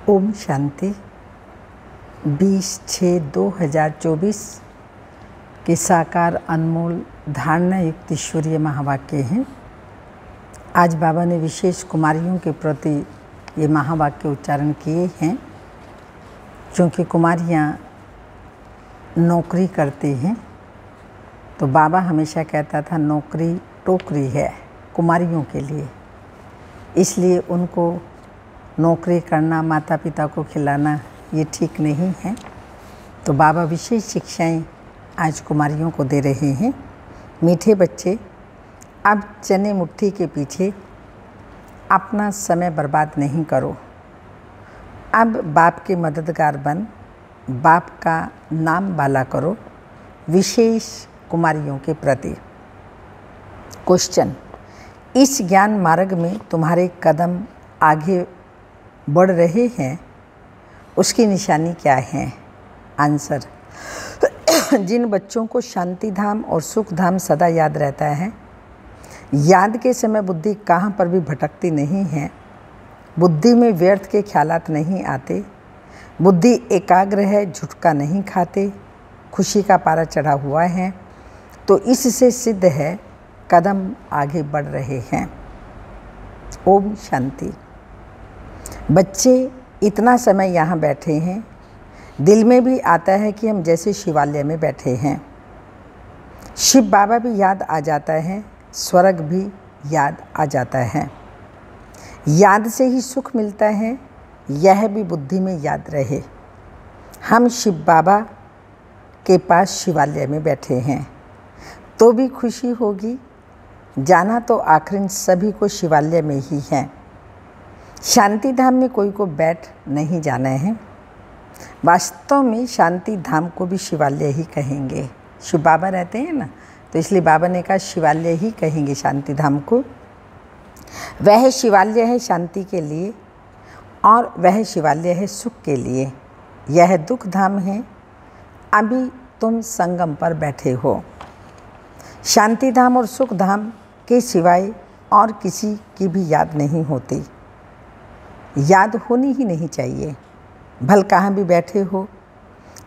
ओम शांति 20/6/2024 के साकार अनमोल धारणा युक्त ईश्वरीय महावाक्य हैं। आज बाबा ने विशेष कुमारियों के प्रति ये महावाक्य उच्चारण किए हैं, क्योंकि कुमारियाँ नौकरी करती हैं। तो बाबा हमेशा कहता था नौकरी टोकरी है कुमारियों के लिए, इसलिए उनको नौकरी करना, माता पिता को खिलाना ये ठीक नहीं है। तो बाबा विशेष शिक्षाएं आज कुमारियों को दे रहे हैं। मीठे बच्चे, अब चने मुट्ठी के पीछे अपना समय बर्बाद नहीं करो। अब बाप के मददगार बन बाप का नाम बाला करो। विशेष कुमारियों के प्रति क्वेश्चन, इस ज्ञान मार्ग में तुम्हारे कदम आगे बढ़ रहे हैं, उसकी निशानी क्या है? आंसर, जिन बच्चों को शांति धाम और सुख धाम सदा याद रहता है, याद के समय बुद्धि कहाँ पर भी भटकती नहीं है, बुद्धि में व्यर्थ के ख्यालात नहीं आते, बुद्धि एकाग्र है, झुटका नहीं खाते, खुशी का पारा चढ़ा हुआ है, तो इससे सिद्ध है कदम आगे बढ़ रहे हैं। ओम शांति। बच्चे इतना समय यहाँ बैठे हैं, दिल में भी आता है कि हम जैसे शिवालय में बैठे हैं। शिव बाबा भी याद आ जाता है, स्वर्ग भी याद आ जाता है। याद से ही सुख मिलता है, यह भी बुद्धि में याद रहे। हम शिव बाबा के पास शिवालय में बैठे हैं, तो भी खुशी होगी। जाना तो आखिर सभी को शिवालय में ही है। शांति धाम में कोई को बैठ नहीं जाना है। वास्तव में शांति धाम को भी शिवालय ही कहेंगे। शिव बाबा रहते हैं ना, तो इसलिए बाबा ने कहा शिवालय ही कहेंगे शांति धाम को। वह शिवालय है शांति के लिए और वह शिवालय है सुख के लिए। यह दुख धाम है, अभी तुम संगम पर बैठे हो। शांति धाम और सुख धाम के सिवाय और किसी की भी याद नहीं होती, याद होनी ही नहीं चाहिए। भल कहाँ भी बैठे हो,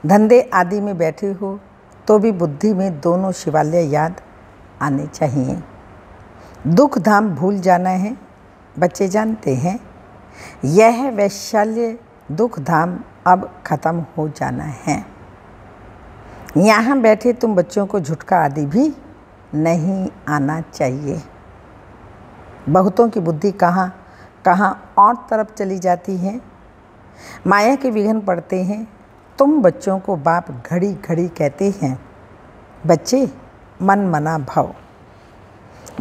धंधे आदि में बैठे हो, तो भी बुद्धि में दोनों शिवालय याद आने चाहिए। दुख धाम भूल जाना है, बच्चे जानते हैं। यह वैशाल्य दुख धाम अब खत्म हो जाना है। यहाँ बैठे तुम बच्चों को झुटका आदि भी नहीं आना चाहिए। बहुतों की बुद्धि कहाँ और तरफ चली जाती है, माया के विघ्न पड़ते हैं। तुम बच्चों को बाप घड़ी घड़ी कहते हैं, बच्चे मन मना भव।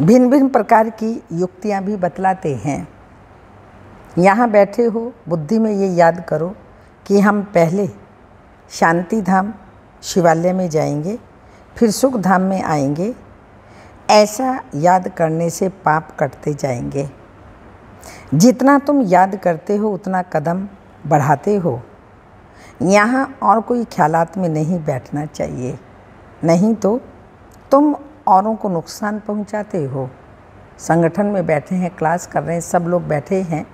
भिन्न भिन्न प्रकार की युक्तियाँ भी बतलाते हैं। यहाँ बैठे हो, बुद्धि में ये याद करो कि हम पहले शांति धाम शिवालय में जाएंगे, फिर सुख धाम में आएंगे। ऐसा याद करने से पाप कटते जाएंगे। जितना तुम याद करते हो उतना कदम बढ़ाते हो। यहाँ और कोई ख्यालात में नहीं बैठना चाहिए, नहीं तो तुम औरों को नुकसान पहुँचाते हो। संगठन में बैठे हैं, क्लास कर रहे हैं, सब लोग बैठे हैं,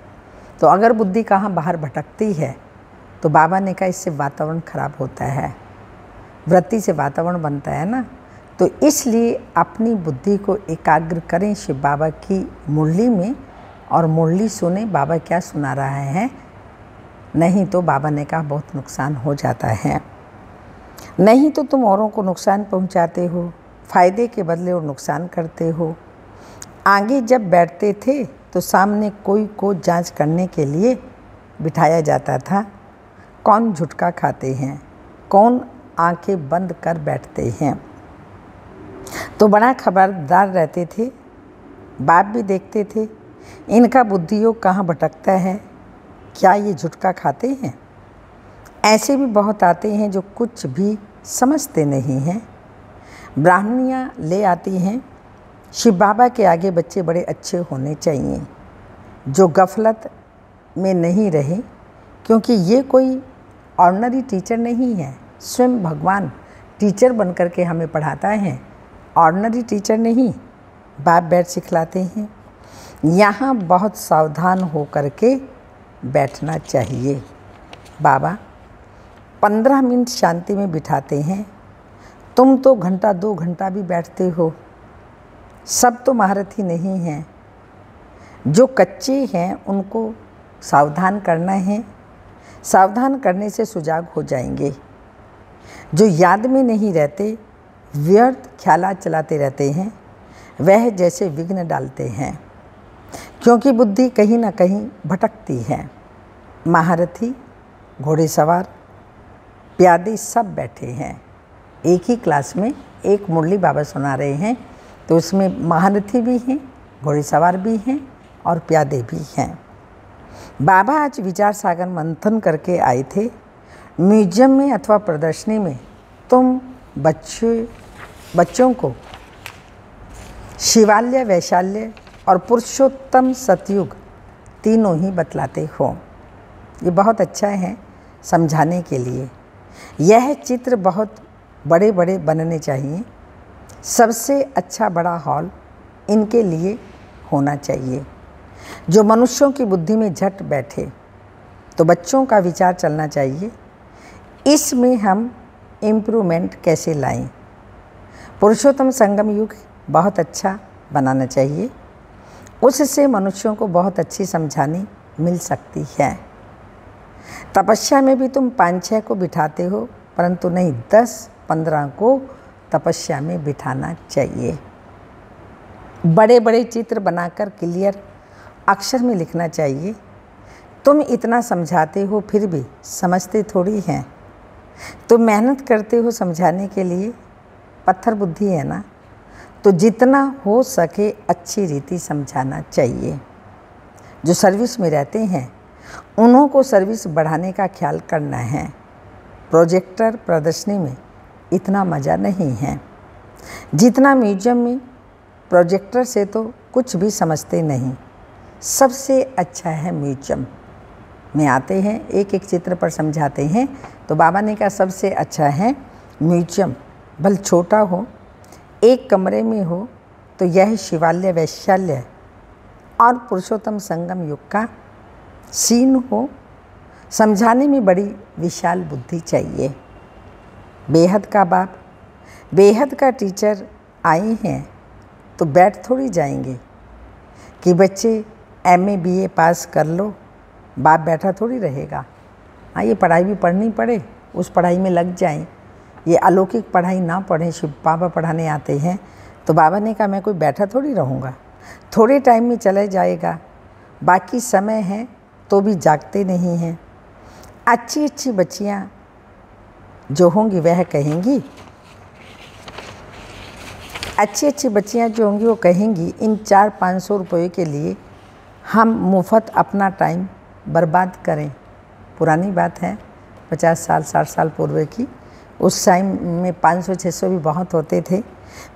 तो अगर बुद्धि कहाँ बाहर भटकती है, तो बाबा ने कहा इससे वातावरण खराब होता है। वृत्ति से वातावरण बनता है ना, तो इसलिए अपनी बुद्धि को एकाग्र करें शिव बाबा की मुरली में, और मुरली सुने बाबा क्या सुना रहा है। नहीं तो बाबा ने कहा बहुत नुकसान हो जाता है। नहीं तो तुम औरों को नुकसान पहुंचाते हो, फ़ायदे के बदले और नुकसान करते हो। आगे जब बैठते थे तो सामने कोई को जांच करने के लिए बिठाया जाता था, कौन झुटका खाते हैं, कौन आंखें बंद कर बैठते हैं। तो बड़ा खबरदार रहते थे। बाप भी देखते थे इनका बुद्धियोग कहाँ भटकता है, क्या ये झुटका खाते हैं। ऐसे भी बहुत आते हैं जो कुछ भी समझते नहीं हैं। ब्राह्मणियाँ ले आती हैं, शिव बाबा के आगे बच्चे बड़े अच्छे होने चाहिए, जो गफलत में नहीं रहे, क्योंकि ये कोई ऑर्डिनरी टीचर नहीं है। स्वयं भगवान टीचर बनकर के हमें पढ़ाता है, ऑर्डिनरी टीचर नहीं। बाप बैठ सिखलाते हैं। यहाँ बहुत सावधान हो कर के बैठना चाहिए। बाबा 15 मिनट शांति में बिठाते हैं, तुम तो घंटा 2 घंटा भी बैठते हो। सब तो महारथी नहीं हैं, जो कच्चे हैं उनको सावधान करना है। सावधान करने से सुजाग हो जाएंगे। जो याद में नहीं रहते, व्यर्थ ख्यालात चलाते रहते हैं, वह जैसे विघ्न डालते हैं, क्योंकि बुद्धि कहीं ना कहीं भटकती है। महारथी, घोड़ेसवार, प्यादे सब बैठे हैं। एक ही क्लास में एक मुरली बाबा सुना रहे हैं, तो उसमें महारथी भी हैं, घोड़ेसवार भी हैं और प्यादे भी हैं। बाबा आज विचार सागर मंथन करके आए थे। म्यूजियम में अथवा प्रदर्शनी में तुम बच्चों को शिवालय, वैशाल्य और पुरुषोत्तम सतयुग तीनों ही बतलाते हो। ये बहुत अच्छा है समझाने के लिए। यह चित्र बहुत बड़े बड़े बनने चाहिए। सबसे अच्छा बड़ा हॉल इनके लिए होना चाहिए, जो मनुष्यों की बुद्धि में झट बैठे। तो बच्चों का विचार चलना चाहिए, इसमें हम इम्प्रूवमेंट कैसे लाएं। पुरुषोत्तम संगम युग बहुत अच्छा बनाना चाहिए, उससे मनुष्यों को बहुत अच्छी समझानी मिल सकती है। तपस्या में भी तुम 5-6 को बिठाते हो, परंतु नहीं 10-15 को तपस्या में बिठाना चाहिए। बड़े बड़े चित्र बनाकर क्लियर अक्षर में लिखना चाहिए। तुम इतना समझाते हो फिर भी समझते थोड़ी हैं। तुम मेहनत करते हो समझाने के लिए, पत्थर बुद्धि है ना, तो जितना हो सके अच्छी रीति समझाना चाहिए। जो सर्विस में रहते हैं उन्हों को सर्विस बढ़ाने का ख्याल करना है। प्रोजेक्टर प्रदर्शनी में इतना मज़ा नहीं है जितना म्यूजियम में। प्रोजेक्टर से तो कुछ भी समझते नहीं। सबसे अच्छा है म्यूजियम में आते हैं, एक एक चित्र पर समझाते हैं। तो बाबा ने कहा सबसे अच्छा है म्यूजियम, भले छोटा हो, एक कमरे में हो, तो यह शिवालय, वैशाल्य और पुरुषोत्तम संगम युग का सीन हो। समझाने में बड़ी विशाल बुद्धि चाहिए। बेहद का बाप, बेहद का टीचर आए हैं तो बैठ थोड़ी जाएंगे कि बच्चे MA BA पास कर लो, बाप बैठा थोड़ी रहेगा। हाँ, ये पढ़ाई भी पढ़नी पड़े, उस पढ़ाई में लग जाएं। ये अलौकिक पढ़ाई ना पढ़ें, शिव बाबा पढ़ाने आते हैं। तो बाबा ने कहा मैं कोई बैठा थोड़ी रहूँगा, थोड़े टाइम में चला जाएगा, बाकी समय है तो भी जागते नहीं हैं। अच्छी अच्छी बच्चियाँ जो होंगी वह कहेंगी, अच्छी अच्छी बच्चियाँ जो होंगी वो कहेंगी इन 400-500 रुपये के लिए हम मुफ्त अपना टाइम बर्बाद करें। पुरानी बात है, 50 साल 60 साल पूर्व की। उस टाइम में 500-600 भी बहुत होते थे।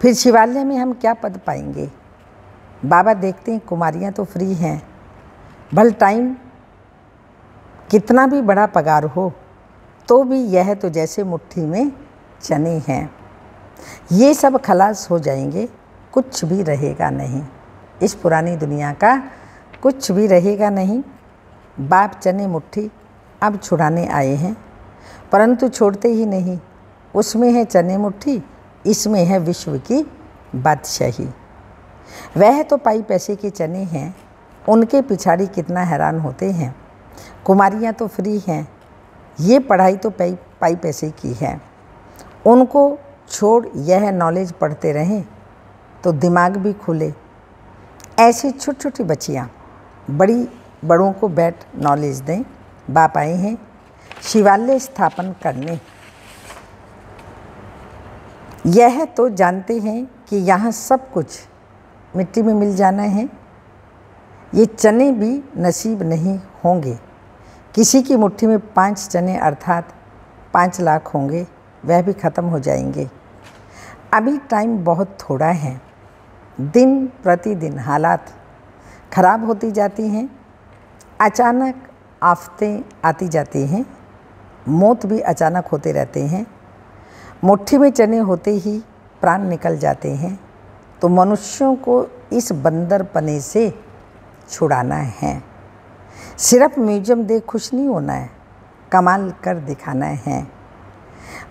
फिर शिवालय में हम क्या पद पाएंगे। बाबा देखते हैं कुमारियाँ तो फ्री हैं, भल टाइम कितना भी बड़ा पगार हो तो भी यह तो जैसे मुट्ठी में चने हैं। ये सब खलास हो जाएंगे, कुछ भी रहेगा नहीं। इस पुरानी दुनिया का कुछ भी रहेगा नहीं। बाप चने मुट्ठी अब छुड़ाने आए हैं, परंतु छोड़ते ही नहीं। उसमें है चने मुट्ठी, इसमें है विश्व की बादशाही। वह तो पाई पैसे के चने हैं, उनके पिछाड़ी कितना हैरान होते हैं। कुमारियाँ तो फ्री हैं, ये पढ़ाई तो पाई पैसे की है। उनको छोड़ यह नॉलेज पढ़ते रहें तो दिमाग भी खुले। ऐसी छोटी छोटी बच्चियाँ बड़ों को बैठ नॉलेज दें। बाप आए हैं शिवालय स्थापन करने। यह तो जानते हैं कि यहाँ सब कुछ मिट्टी में मिल जाना है। ये चने भी नसीब नहीं होंगे। किसी की मुट्ठी में 5 चने अर्थात 5 लाख होंगे, वह भी ख़त्म हो जाएंगे। अभी टाइम बहुत थोड़ा है। दिन प्रतिदिन हालात खराब होती जाती हैं, अचानक आफतें आती जाती हैं, मौत भी अचानक होते रहते हैं। मुट्ठी में चने होते ही प्राण निकल जाते हैं। तो मनुष्यों को इस बंदरपने से छुड़ाना है। सिर्फ म्यूजियम देख खुश नहीं होना है, कमाल कर दिखाना है।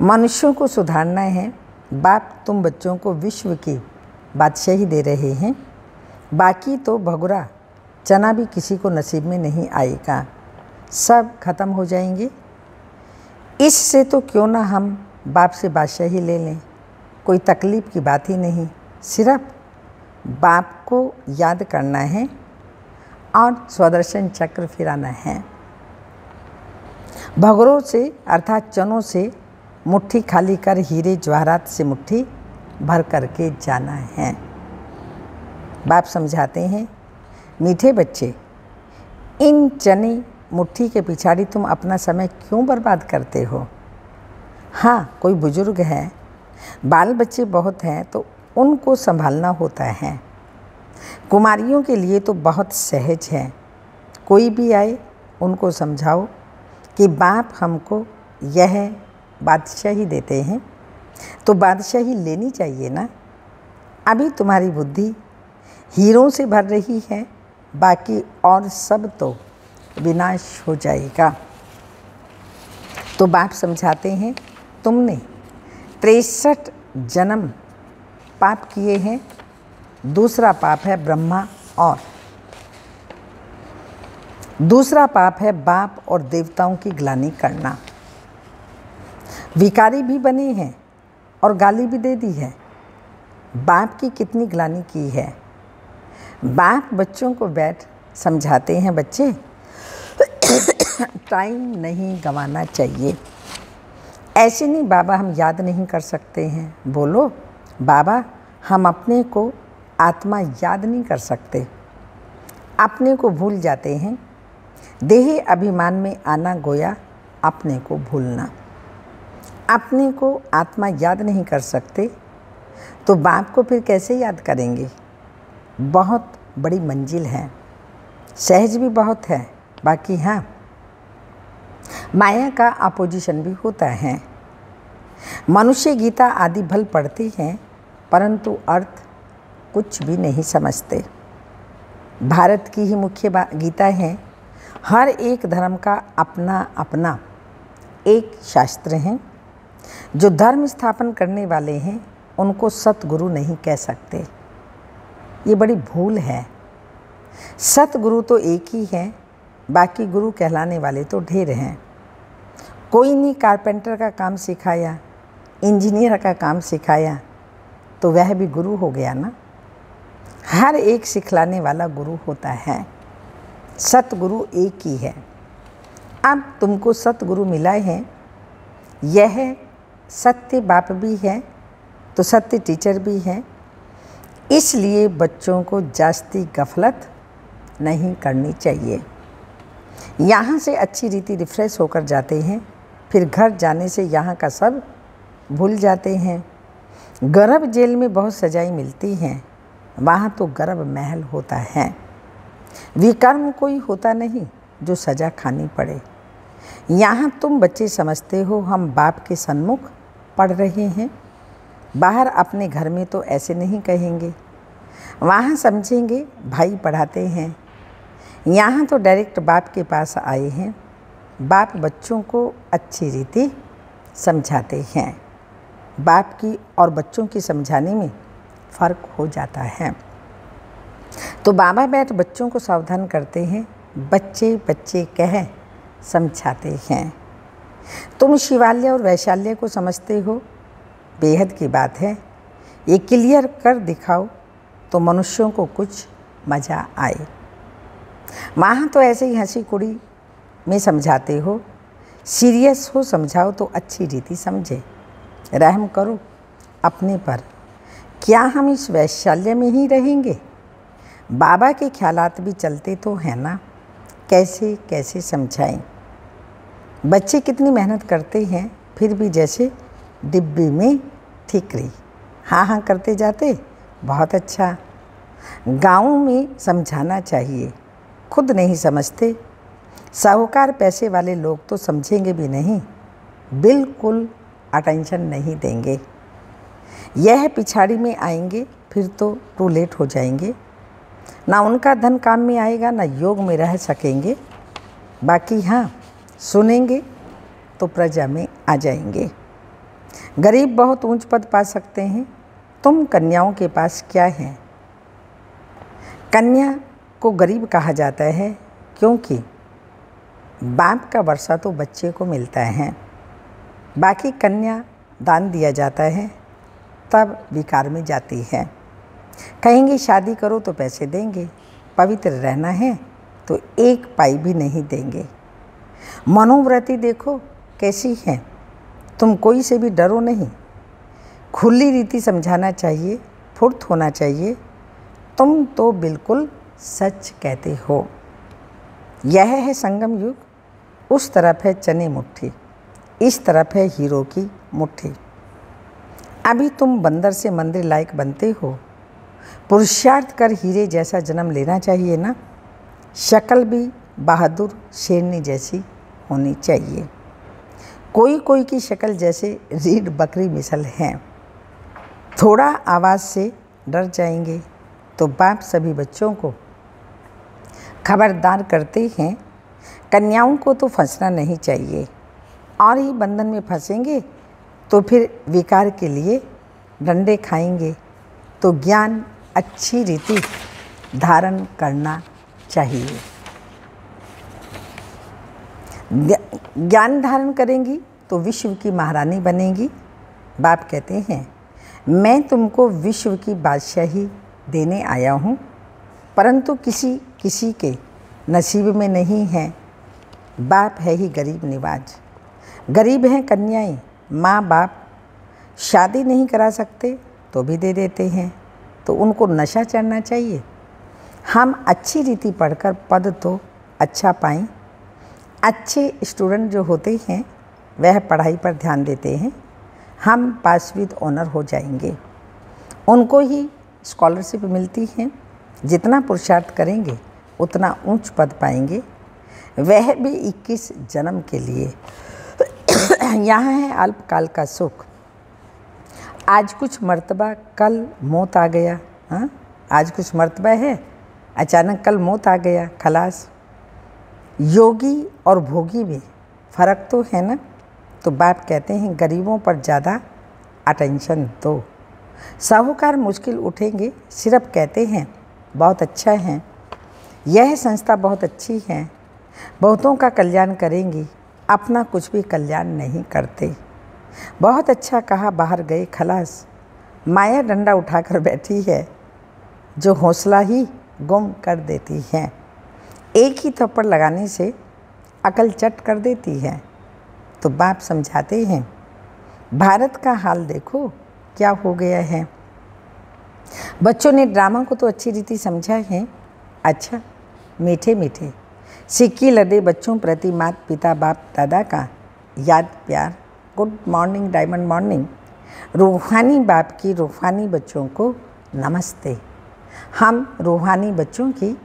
मनुष्यों को सुधारना है। बाप तुम बच्चों को विश्व की बादशाही दे रहे हैं, बाकी तो भगुरा चना भी किसी को नसीब में नहीं आएगा, सब खत्म हो जाएंगे। इससे तो क्यों ना हम बाप से बादशाही ले लें, कोई तकलीफ़ की बात ही नहीं। सिर्फ बाप को याद करना है और स्वदर्शन चक्र फिराना है। भगुरों से अर्थात चनों से मुट्ठी खाली कर हीरे जवाहरात से मुट्ठी भर करके जाना है। बाप समझाते हैं, मीठे बच्चे, इन चने मुट्ठी के पिछाड़ी तुम अपना समय क्यों बर्बाद करते हो। हाँ, कोई बुजुर्ग है, बाल बच्चे बहुत हैं तो उनको संभालना होता है। कुमारियों के लिए तो बहुत सहज है। कोई भी आए उनको समझाओ कि बाप हमको यह बादशाही देते हैं तो बादशाही लेनी चाहिए ना। अभी तुम्हारी बुद्धि हीरों से भर रही है, बाकी और सब तो विनाश हो जाएगा। तो बाप समझाते हैं, तुमने 63 जन्म पाप किए हैं। दूसरा पाप है ब्रह्मा और दूसरा पाप है बाप और देवताओं की ग्लानि करना। भिखारी भी बने हैं और गाली भी दे दी है। बाप की कितनी ग्लानि की है। बाप बच्चों को बैठ समझाते हैं, बच्चे टाइम नहीं गंवाना चाहिए। ऐसे नहीं बाबा हम याद नहीं कर सकते हैं। बोलो बाबा हम अपने को आत्मा याद नहीं कर सकते, अपने को भूल जाते हैं। देह अभिमान में आना गोया अपने को भूलना। अपने को आत्मा याद नहीं कर सकते तो बाप को फिर कैसे याद करेंगे। बहुत बड़ी मंजिल है, सहज भी बहुत है, बाकी हाँ माया का अपोजिशन भी होता है। मनुष्य गीता आदि भल पढ़ते हैं परंतु अर्थ कुछ भी नहीं समझते। भारत की ही मुख्य गीता है। हर एक धर्म का अपना अपना एक शास्त्र है। जो धर्म स्थापन करने वाले हैं उनको सतगुरु नहीं कह सकते, ये बड़ी भूल है। सतगुरु तो एक ही है, बाकी गुरु कहलाने वाले तो ढेर हैं। कोई नहीं कारपेंटर का काम सिखाया, इंजीनियर का काम सिखाया तो वह भी गुरु हो गया ना। हर एक सिखलाने वाला गुरु होता है। सतगुरु एक ही है। अब तुमको सतगुरु मिला है, यह सत्य बाप भी है तो सत्य टीचर भी है। इसलिए बच्चों को जास्ती गफलत नहीं करनी चाहिए। यहाँ से अच्छी रीति रिफ्रेश होकर जाते हैं, फिर घर जाने से यहाँ का सब भूल जाते हैं। गर्भ जेल में बहुत सजाएं मिलती हैं, वहाँ तो गर्भ महल होता है। विकर्म कोई होता नहीं जो सज़ा खानी पड़े। यहाँ तुम बच्चे समझते हो हम बाप के सन्मुख पढ़ रहे हैं, बाहर अपने घर में तो ऐसे नहीं कहेंगे। वहाँ समझेंगे भाई पढ़ाते हैं। यहाँ तो डायरेक्ट बाप के पास आए हैं। बाप बच्चों को अच्छी रीति समझाते हैं। बाप की और बच्चों की समझाने में फ़र्क हो जाता है। तो बाबा बैठ बच्चों को सावधान करते हैं। बच्चे बच्चे कह समझाते हैं। तुम शिवालय और वैशाल्य को समझते हो, बेहद की बात है। ये क्लियर कर दिखाओ तो मनुष्यों को कुछ मज़ा आए। वहाँ तो ऐसे ही हंसी कुड़ी में समझाते हो, सीरियस हो समझाओ तो अच्छी रीति समझे। रहम करो अपने पर। क्या हम इस वैशाल्य में ही रहेंगे? बाबा के ख्यालात भी चलते तो हैं ना, कैसे कैसे समझाएं। बच्चे कितनी मेहनत करते हैं, फिर भी जैसे डिब्बी में ठिकरी, हाँ हाँ करते जाते। बहुत अच्छा। गाँव में समझाना चाहिए, खुद नहीं समझते। साहूकार पैसे वाले लोग तो समझेंगे भी नहीं, बिल्कुल अटेंशन नहीं देंगे। यह पिछाड़ी में आएंगे फिर तो टू लेट हो जाएंगे। ना उनका धन काम में आएगा, ना योग में रह सकेंगे। बाकी हाँ सुनेंगे तो प्रजा में आ जाएंगे। गरीब बहुत ऊंच पद पा सकते हैं। तुम कन्याओं के पास क्या है? कन्या को गरीब कहा जाता है क्योंकि बाप का वर्षा तो बच्चे को मिलता है, बाकी कन्या दान दिया जाता है तब विकार में जाती है। कहेंगे शादी करो तो पैसे देंगे, पवित्र रहना है तो एक पाई भी नहीं देंगे। मनोवृत्ति देखो कैसी है। तुम कोई से भी डरो नहीं। खुली रीति समझाना चाहिए, फुर्त होना चाहिए। तुम तो बिल्कुल सच कहते हो। यह है संगम युग। उस तरफ है चने मुट्ठी, इस तरफ है हीरो की मुट्ठी। अभी तुम बंदर से मंदिर लायक बनते हो। पुरुषार्थ कर हीरे जैसा जन्म लेना चाहिए ना। शक्ल भी बहादुर शेरनी जैसी होनी चाहिए। कोई कोई की शक्ल जैसे रीढ़ बकरी मिसल है। थोड़ा आवाज़ से डर जाएंगे तो बाप सभी बच्चों को खबरदार करते हैं, कन्याओं को तो फंसना नहीं चाहिए, और ही बंधन में फंसेंगे तो फिर विकार के लिए डंडे खाएंगे। तो ज्ञान अच्छी रीति धारण करना चाहिए। ज्ञान धारण करेंगी तो विश्व की महारानी बनेगी। बाप कहते हैं, मैं तुमको विश्व की बादशाही देने आया हूँ, परंतु किसी किसी के नसीब में नहीं है। बाप है ही गरीब निवाज। गरीब हैं कन्याएं। माँ बाप शादी नहीं करा सकते तो भी दे देते हैं, तो उनको नशा चढ़ना चाहिए। हम अच्छी रीति पढ़कर पद तो अच्छा पाएं। अच्छे स्टूडेंट जो होते हैं वह पढ़ाई पर ध्यान देते हैं। हम पास विद ऑनर हो जाएंगे। उनको ही स्कॉलरशिप मिलती है। जितना पुरुषार्थ करेंगे उतना ऊंच पद पाएंगे, वह भी 21 जन्म के लिए। यहाँ है अल्पकाल का सुख। आज कुछ मर्तबा कल मौत आ गया। हाँ, आज कुछ मर्तबा है, अचानक कल मौत आ गया, खलास। योगी और भोगी में फ़र्क तो है ना। तो बाप कहते हैं गरीबों पर ज़्यादा अटेंशन दो। साहूकार मुश्किल उठेंगे, सिर्फ कहते हैं बहुत अच्छा है, यह संस्था बहुत अच्छी है, बहुतों का कल्याण करेंगी, अपना कुछ भी कल्याण नहीं करते। बहुत अच्छा कहा, बाहर गए, खलास। माया डंडा उठाकर बैठी है जो हौसला ही गुम कर देती है। एक ही थप्पड़ लगाने से अकल चट कर देती है। तो बाप समझाते हैं, भारत का हाल देखो क्या हो गया है। बच्चों ने ड्रामा को तो अच्छी रीति समझा है। अच्छा, मीठे मीठे सिक्की लदे बच्चों प्रति माता पिता बाप दादा का याद प्यार। Good morning diamond morning. रूहानी बाप की रूहानी बच्चों को नमस्ते। हम रूहानी बच्चों की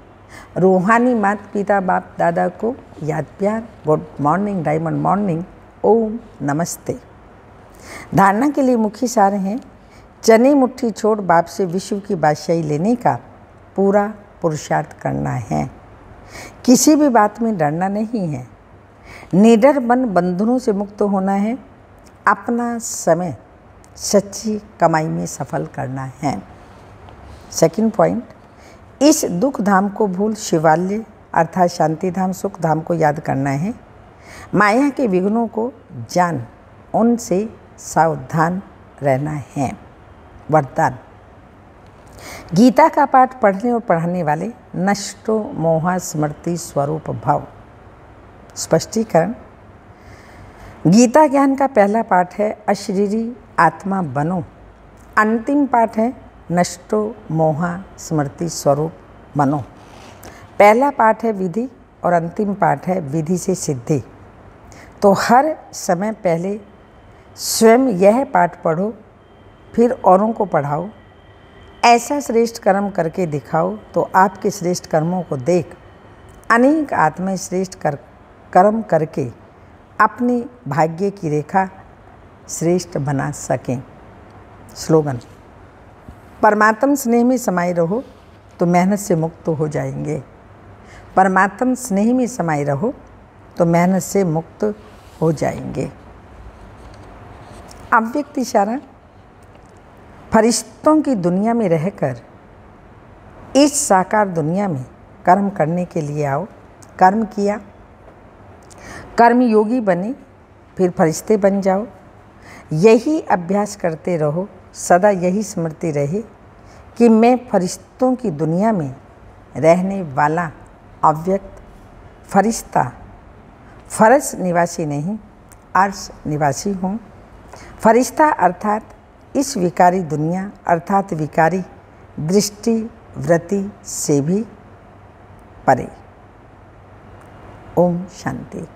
रूहानी माता पिता बाप दादा को याद प्यार। Good morning diamond morning. ओम नमस्ते। धारणा के लिए मुख्य सार हैं, चने मुट्ठी छोड़ बाप से विश्व की बादशाही लेने का पूरा पुरुषार्थ करना है। किसी भी बात में डरना नहीं है। निडर बन बंधनों से मुक्त होना है। अपना समय सच्ची कमाई में सफल करना है। सेकंड पॉइंट, इस दुख धाम को भूल शिवालय अर्थात शांति धाम सुख धाम को याद करना है। माया के विघ्नों को जान उनसे सावधान रहना है। वरदान, गीता का पाठ पढ़ने और पढ़ाने वाले नष्टो मोहा स्मृति स्वरूप भव। स्पष्टीकरण, गीता ज्ञान का पहला पाठ है अशरीरी आत्मा बनो। अंतिम पाठ है नष्टो मोहा स्मृति स्वरूप बनो। पहला पाठ है विधि और अंतिम पाठ है विधि से सिद्धि। तो हर समय पहले स्वयं यह पाठ पढ़ो, फिर औरों को पढ़ाओ। ऐसा श्रेष्ठ कर्म करके दिखाओ तो आपके श्रेष्ठ कर्मों को देख अनेक आत्माएं श्रेष्ठ कर्म करके अपने भाग्य की रेखा श्रेष्ठ बना सकें। स्लोगन, परमात्म स्नेह में समाये रहो तो मेहनत से मुक्त हो जाएंगे। परमात्म स्नेह में समाये रहो तो मेहनत से मुक्त हो जाएंगे। अव्यक्त इशारा, फरिश्तों की दुनिया में रहकर इस साकार दुनिया में कर्म करने के लिए आओ। कर्म किया, कर्म योगी बने, फिर फरिश्ते बन जाओ। यही अभ्यास करते रहो, सदा यही स्मृति रहे कि मैं फरिश्तों की दुनिया में रहने वाला अव्यक्त फरिश्ता, फर्श निवासी नहीं अर्श निवासी हूँ। फरिश्ता अर्थात इस विकारी दुनिया अर्थात विकारी दृष्टि वृत्ति से भी परे। ओम शांति।